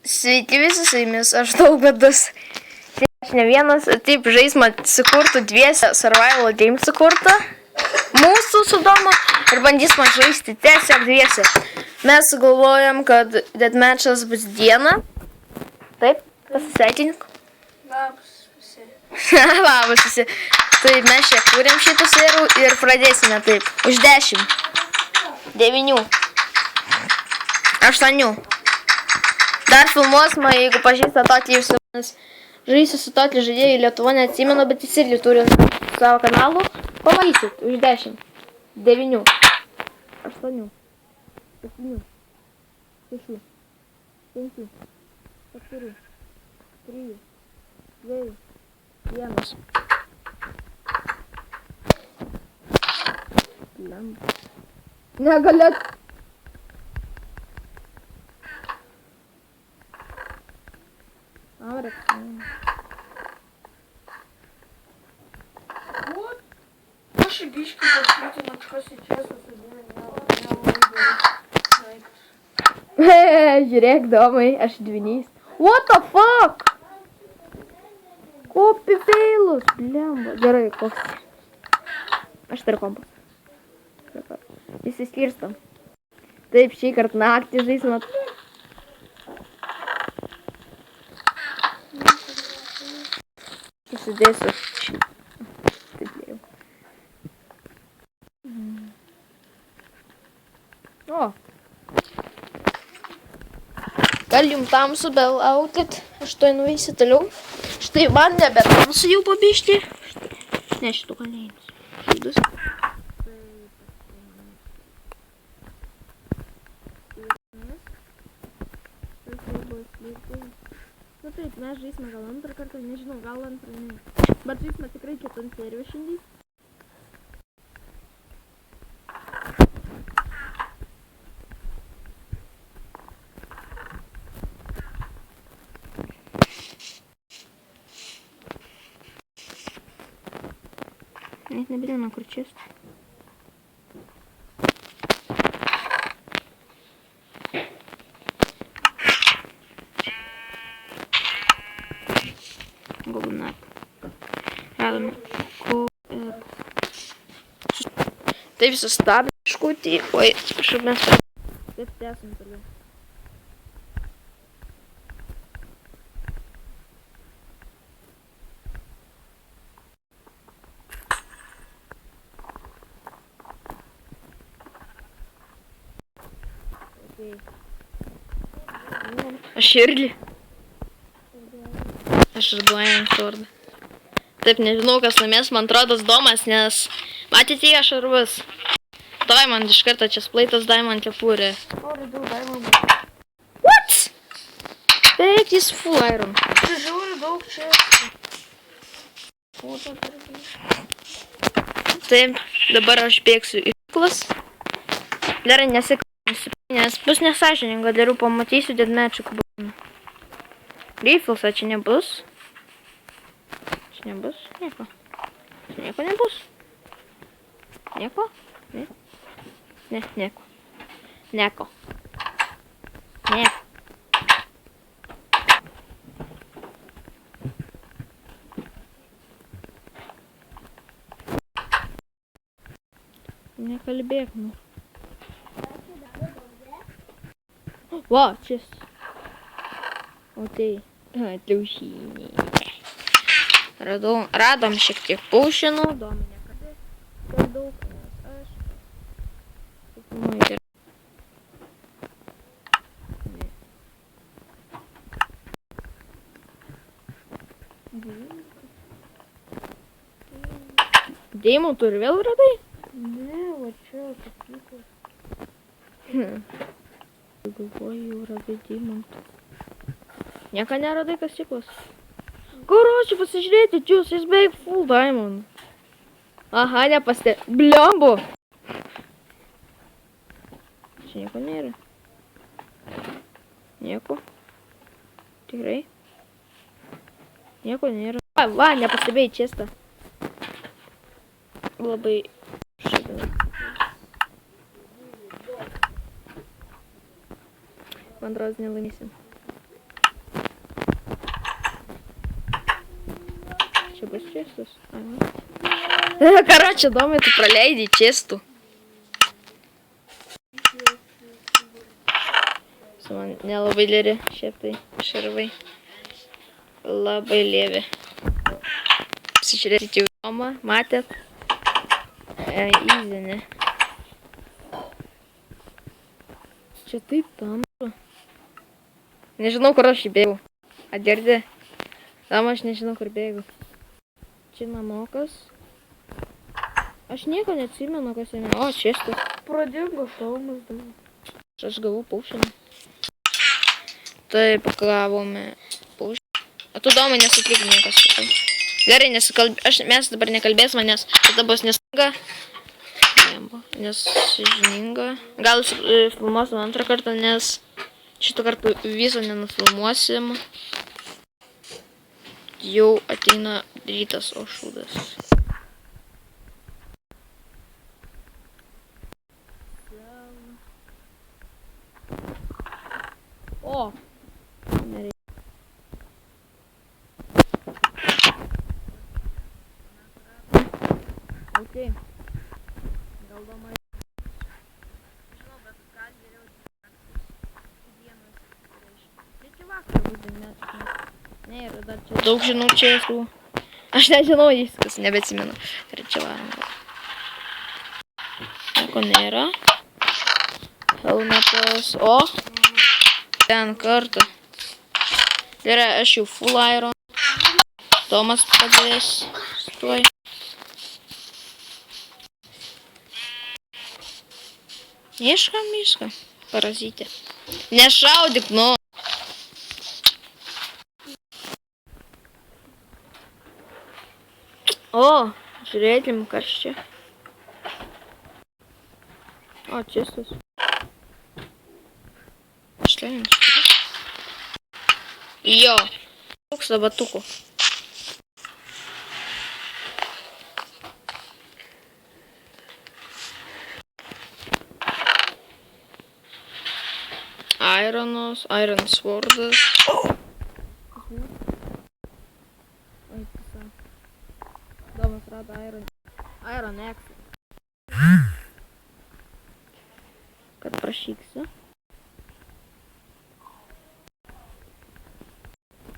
Sveiki visi su jumis, aš Daugadas. Aš ne vienas, taip žaismą sukurtų dviese, survival game sukurta. Mūsų su Domu ir bandysime žaisti tiesiog dviese. Mes sugalvojam, kad deathmatchas bus dieną. Taip, pasisveikink. Labas visi. Labas visi. Tai mes čia kūrėm šitą serų ir pradėsime taip. Už 10. 9. 8. Dar filmuosime, jeigu pažįsta tokį visuomenės. Žaisiu su tokį žaidėjų Lietuva neatsimenu, bet jis irgi turi savo kanalų. Pamatysit. Už 10. 9. 8. 7. 6. 5. 4. 3. 2. 1. Negalėt. Вот. Наши бички пошли на что сейчас Žiūrėk, Domai, aš dvinys. What the fuck? Kopi failus, blemba. Gerai, koks. Aš turiu kompas. Įsiskirstam. Taip, šį kartą naktį žaisime. Įsidėsiu. Taip jau. O. Gal jums tamsu bel autit. Aš to nuveisiu toliau. Štai man nebe tamsu jau pabišti. Ne, šitų kalėjimus. Šydus. Nu taip, mes žaisime gal antrą kartą, nežinau, gal antrą, ne. Bet žaisime tikrai kitam serveriu šiandien. Net nebėdėme kur čiast. Taip sustabdė iškūtį. Oi, atsiprašau, mes taip tęsim toliau. Aš irgi. Aš žaduojam sordą. Taip, nežinau, kas namės, man atrodo, Domas, nes matėte jį ašarvas. Diamond iš karto čia splaitas Diamond kepurė. What? Beveik jis full iron. Žiūri daug čia. Taip, dabar aš bėgsiu į klas. Gerai, nesiklausiu, nes bus nesąžininga, dariu pamatysiu deathmatch'ų kubą. Riflesą čia nebus. Čia nebus, nieko. Čia nieko nebus. Nieko? Ne? Ne, nieko. Nieko. Ne. Nekalbėk, nu. Va, čia. O tai. Atliaušinė. Radom šiek tiek paušinų. Domai nekabė. Per daug, nes aš. Gerai. Deimantų ir vėl radai? Ne, va čia pakykos. Galvoju, jau radai deimantų. Nieko neradai kasyklos. Karočiui, pasižiūrėti, džius, jis beveik full diamond. Aha, nepastė. Blembu. Čia nieko nėra. Nieko. Tikrai. Nieko nėra. Va, nepastebėjai čestą. Labai šalia. Man atrodo, nelaimėsim. kas čestas? Короче, дома tu praleidi čestu. Man nelabai lėri, šiaip tai šarvai labai lėvi. Pasižiūrėti jau domą, matėt? Įzinė. Čia taip tamsu. Nežinau, kur aš įbėgau. Atgirdė? Tam aš nežinau, kur bėgau. Čia namokas. Aš nieko neatsimenu, kas jame. O, čestas. Pradingo šalmas dabar. Aš gavau paušinį. Taip, gavome paušinį. O tu domai nesutrybininkas. Gerai, mes dabar nekalbėsime, nes tada bus nesąžininga. Nesąžininga. Gal filmuosim antrą kartą, nes šitą kartą viso nenufilmuosim. Jau ateina rytas, o šūdas. O! Nereikia. Okay. Gal domai. Žinau, bet gal geriau dienas reiškia. Tai čia vakar būdė, ne, ir dar čia daug žinau čia esu. Aš nežinau, viskas, nebeatsimenu. Trečia valanda. Nieko nėra. Helmetas. O! Ten kartą. Gerai, aš jau full iron. Tomas padės. Tuoj. Ieškam, parazitė. Nešaudyk, nu. O, žiūrėkim, kas čia. O, čestas. Šleinimas. Jo. Trūksta batukų. Iron swordas. Oi, pisa. Domas rado Iron Axe. Kad prašyksiu.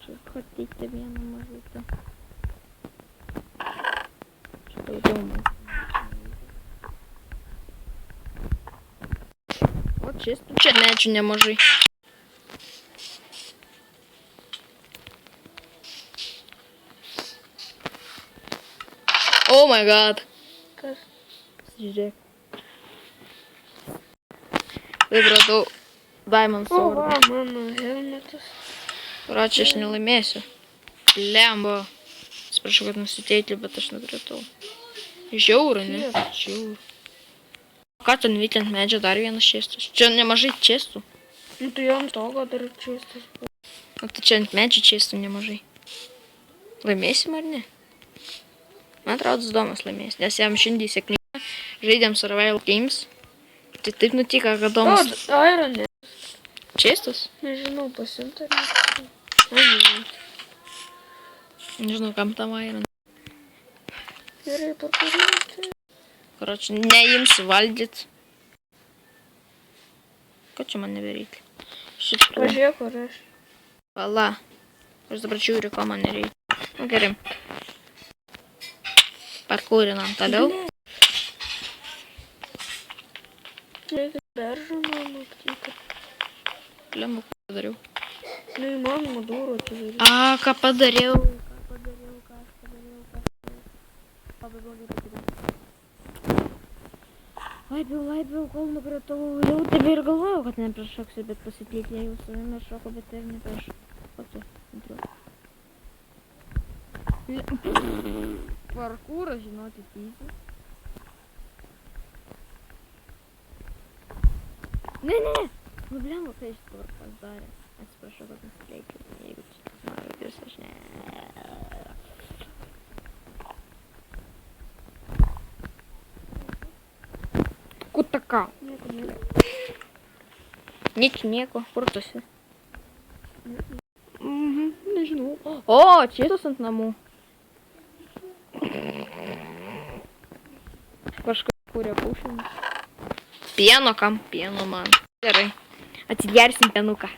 Čia хотите vieną mažutę. Čia daugiau man. O čia medžių nemažai. Oh my god. Kas? Žiūrėk. Taip radau Diamond Sword. O, mano helmetas. Račią aš nelaimėsiu. Lemba. Atsiprašau, kad nusiteikliu, bet aš nukritau. Žiauru, ne? Žiauru. Ką ten veikia ant medžio dar vienas čestas? Čia nemažai čestų. Nu tai ant togo dar čestas. O tai čia ant medžio čestų nemažai. Laimėsim ar ne? Man atrodo, Domas laimės, nes jam šiandien sėkmė. Žaidėm Survival Games. Tai taip nutika, kad Domas... O, Iron ne. Čestas? Nežinau, pasimt ar ne. Nežinau. Nežinau, kam tam Iron. Gerai, padaryti. Короче, neimsiu valdyt. Ko čia man nebereikia? Pažiūrėk, kur aš. Pala. Aš dabar žiūriu, ko man nereikia. Nu, gerai. Parkūrinam toliau. Reikia beržą man aptyti. Lembu, ką padariau. Neįmanoma durų atidaryti. A, ką padariau. Laipiau, kol nukritau. Jau tebe ir galvojau, kad neprišoksiu, bet pasitikėjau savimi ir šoko, bet ir neprišokau. Parkūras, žinoti, tysi. Ne. Nu, blemba, kai iš tvarkos darė. Atsiprašau, kad nusileikiau. Jeigu čia noriu, jūs aš ne. Kutaka. Nieko. Kur tu esi? Nežinau. O, čia tos ant namų. Kažkas kūrė pušinį. Pieno kam? Pieno man. Gerai. Atsigersim pienuką.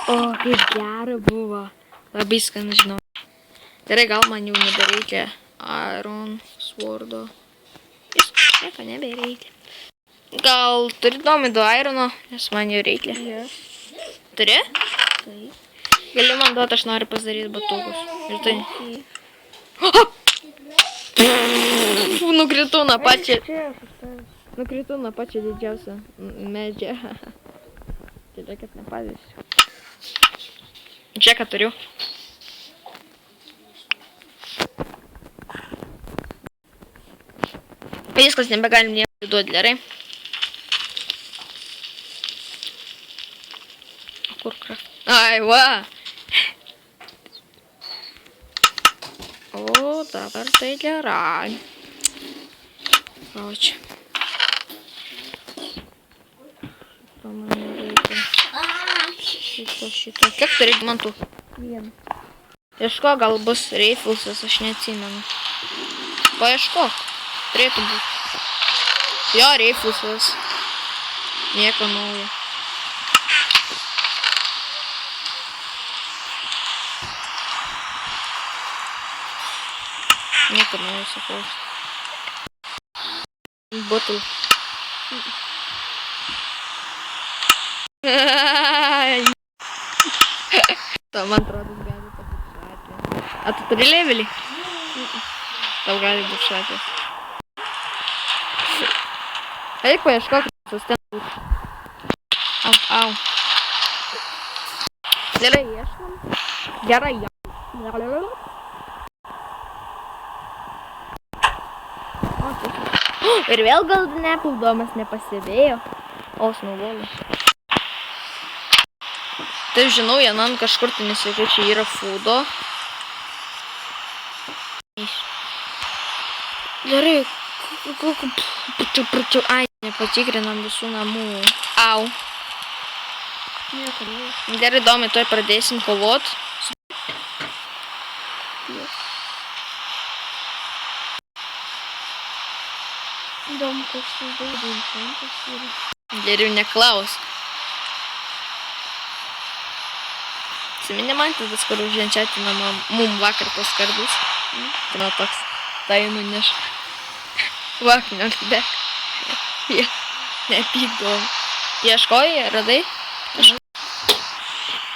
O, kaip gera buvo. Labai skan, žinau. Gerai, gal man jau nebereikia Iron Swordo. Viskas, nieko nebereikia. Gal turi domai du Irono, nes man jau reikia. Turi? Taip. Gali man duoti, aš noriu pasidaryti batukus. Ir tai... Nukritau nuo pačią... Nukritau nuo pačią didžiausią medžią. Tai kad nepavysiu. Čia ką turiu. Viskas, nebegalim nieko duoti, gerai. Kur kraft? Ai, va! O, dabar tai gerai. O, čia. To man nereikia. Šito. Kiek turi mantų? Vieną. Ieško, gal bus Reifulsas, aš neatsimenu. Paieškok. Turėtų būti. Jo, Reifulsas. Nieko naujo. Nieko naujo, sakau. Bottle. To man atrodo gali būti šlatė. A tu turi levelį? Tau gali būti šlatė. Eik paieškok, tas ten būtų. Au. Gerai, ieškom. Gerai, ir vėl gal nepildomas nepastebėjo. O, snauvolė. Taip žinau, Janan kažkur tai nesveikai, čia yra foodo. Gerai. Ai, nepatikrinam visų namų. Au. Nieko naujo. Gerai, įdomi, tuoj pradėsim kovot. Įdomu, koks tai daug infantas yra. Geriau neklaus. Siminė man tas, kur užženčiatina mum vakar tos kardus. Tai man toks, tai nuneš. Vakar, nebek. Jie, nepykdom. Ieškojai, radai?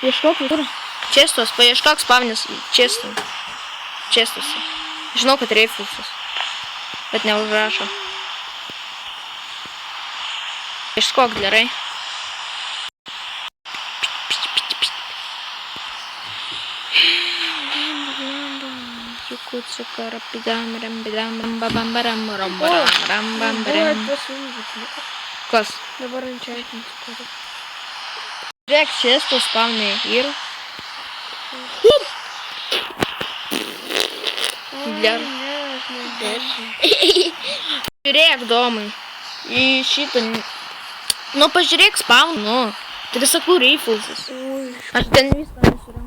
Ieškok, kur? Čestos, paieškok spavnis čestos. Čestos. Žinau, kad Reifulsas. Bet neužrašo. Ieškok gerai. Kas? Dabar ant čia atimti. Žiūrėk, čestos spavniai yra. Žiūrėk, domai. Į šitą... Nu, pažiūrėk spawn, nu. Tai sakau Reifulsas. Aš ten viską nesurau.